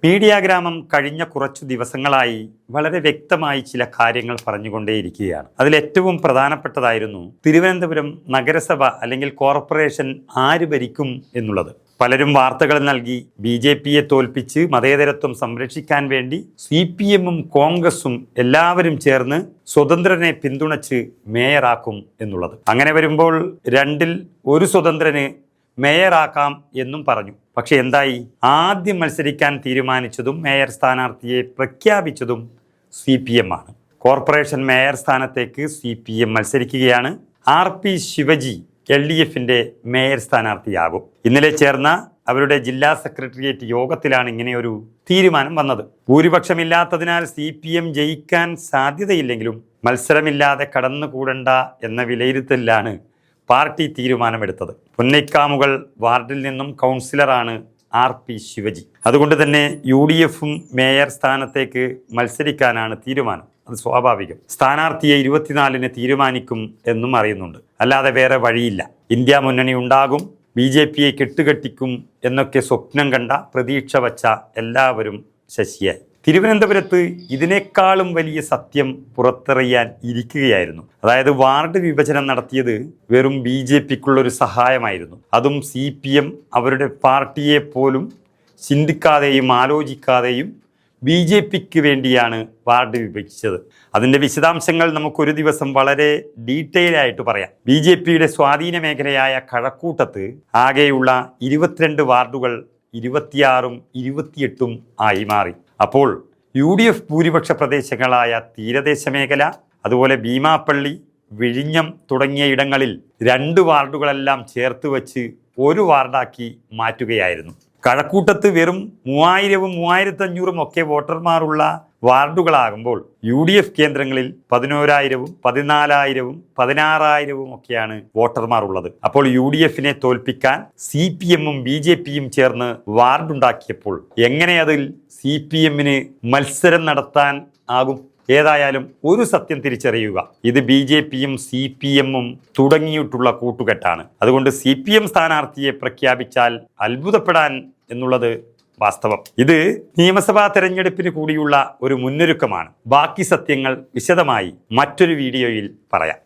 Media ഗ്രാമം കഴിഞ്ഞ കുറച്ചു ദിവസങ്ങളായി വളരെ വ്യക്തമായി ചില കാര്യങ്ങൾ പറഞ്ഞുകൊണ്ടേയിരിക്കുകയാണ്. അതിലേറ്റവും പ്രധാനപ്പെട്ടതായിരുന്നു തിരുവനന്തപുരം നഗരസഭ അല്ലെങ്കിൽ കോർപ്പറേഷൻ ആര് ഭരിക്കും എന്നുള്ളത്. പലരും വാർത്തകൾ നൽകി BJPയെ തോൽപ്പിച്ച് മതേതരത്വം സംരക്ഷിക്കാൻ വേണ്ടി CPMും കോൺഗ്രസും എല്ലാവരും ചേർന്ന് സ്വതന്ത്രനെ പിന്തുണച്ച് മേയറാക്കും എന്നുള്ളത്. അങ്ങനെ വരുമ്പോൾ രണ്ടിൽ ഒരു സ്വതന്ത്രന് മേയറാക്കാം എന്നും പറഞ്ഞു. പക്ഷെ എന്തായി? ആദ്യം മത്സരിക്കാൻ തീരുമാനിച്ചതും മേയർ സ്ഥാനാർത്ഥിയെ പ്രഖ്യാപിച്ചതും CPM ആണ്. കോർപ്പറേഷൻ മേയർ സ്ഥാനത്തേക്ക് CPM മത്സരിക്കുകയാണ്. RP ശിവജി LDFിന്റെ മേയർ സ്ഥാനാർത്ഥിയാകും. ഇന്നലെ ചേർന്ന അവരുടെ ജില്ലാ സെക്രട്ടേറിയറ്റ് യോഗത്തിലാണ് ഇങ്ങനെയൊരു തീരുമാനം വന്നത്. ഭൂരിപക്ഷമില്ലാത്തതിനാൽ CPM ജയിക്കാൻ സാധ്യതയില്ലെങ്കിലും മത്സരമില്ലാതെ കടന്നുകൂടണ്ട എന്ന വിലയിരുത്തലിലാണ് പാർട്ടി തീരുമാനമെടുത്തത്. പുന്നൈക്കാമുകൾ വാർഡിൽ നിന്നും കൗൺസിലറാണ് RP ശിവജി. അതുകൊണ്ട് തന്നെ UDFും മേയർ സ്ഥാനത്തേക്ക് മത്സരിക്കാനാണ് തീരുമാനം. അത് സ്വാഭാവികം. സ്ഥാനാർത്ഥിയെ 24-ന് തീരുമാനിക്കും എന്നും അറിയുന്നുണ്ട്. അല്ലാതെ വേറെ വഴിയില്ല. ഇന്ത്യ മുന്നണി ഉണ്ടാകും, BJPയെ കെട്ടുകെട്ടിക്കും എന്നൊക്കെ സ്വപ്നം കണ്ട പ്രതീക്ഷ വച്ച എല്ലാവരും ശശിയായി. തിരുവനന്തപുരത്ത് ഇതിനേക്കാളും വലിയ സത്യം പുറത്തെറിയാൻ ഇരിക്കുകയായിരുന്നു. അതായത് വാർഡ് വിഭജനം നടത്തിയത് വെറും BJPക്കുള്ളൊരു സഹായമായിരുന്നു. അതും CPM അവരുടെ പാർട്ടിയെ പോലും ചിന്തിക്കാതെയും ആലോചിക്കാതെയും BJPക്ക് വേണ്ടിയാണ് വാർഡ് വിഭജിച്ചത്. അതിൻ്റെ വിശദാംശങ്ങൾ നമുക്കൊരു ദിവസം വളരെ ഡീറ്റെയിൽ ആയിട്ട് പറയാം. BJPയുടെ സ്വാധീന മേഖലയായ കഴക്കൂട്ടത്ത് ആകെയുള്ള 22 വാർഡുകൾ 26ഉം 28ഉം ആയി മാറി. അപ്പോൾ UDF ഭൂരിപക്ഷ പ്രദേശങ്ങളായ തീരദേശ മേഖല, അതുപോലെ ഭീമാപ്പള്ളി, വിഴിഞ്ഞം തുടങ്ങിയ ഇടങ്ങളിൽ 2 വാർഡുകളെല്ലാം ചേർത്ത് വച്ച് ഒരു വാർഡാക്കി മാറ്റുകയായിരുന്നു. കഴക്കൂട്ടത്ത് വെറും 3000ഉം 3500ഉം ഒക്കെ വോട്ടർമാരുള്ള വാർഡുകളാകുമ്പോൾ UDF കേന്ദ്രങ്ങളിൽ 11,000ഉം 14,000ഉം 16,000ഉം ഒക്കെയാണ് വോട്ടർമാർ ഉള്ളത്. അപ്പോൾ UDFനെ തോൽപ്പിക്കാൻ CPMും BJPയും ചേർന്ന് വാർഡുണ്ടാക്കിയപ്പോൾ എങ്ങനെ അതിൽ CPMന് മത്സരം നടത്താൻ ആകും? ഏതായാലും ഒരു സത്യം തിരിച്ചറിയുക, ഇത് BJPയും CPMും തുടങ്ങിയിട്ടുള്ള കൂട്ടുകെട്ടാണ്. അതുകൊണ്ട് CPM സ്ഥാനാർത്ഥിയെ പ്രഖ്യാപിച്ചാൽ അത്ഭുതപ്പെടാൻ എന്നുള്ളത് വാസ്തവം. ഇത് നിയമസഭാ തെരഞ്ഞെടുപ്പിന് കൂടിയുള്ള ഒരു മുന്നൊരുക്കമാണ്. ബാക്കി സത്യങ്ങൾ വിശദമായി മറ്റൊരു വീഡിയോയിൽ പറയാം.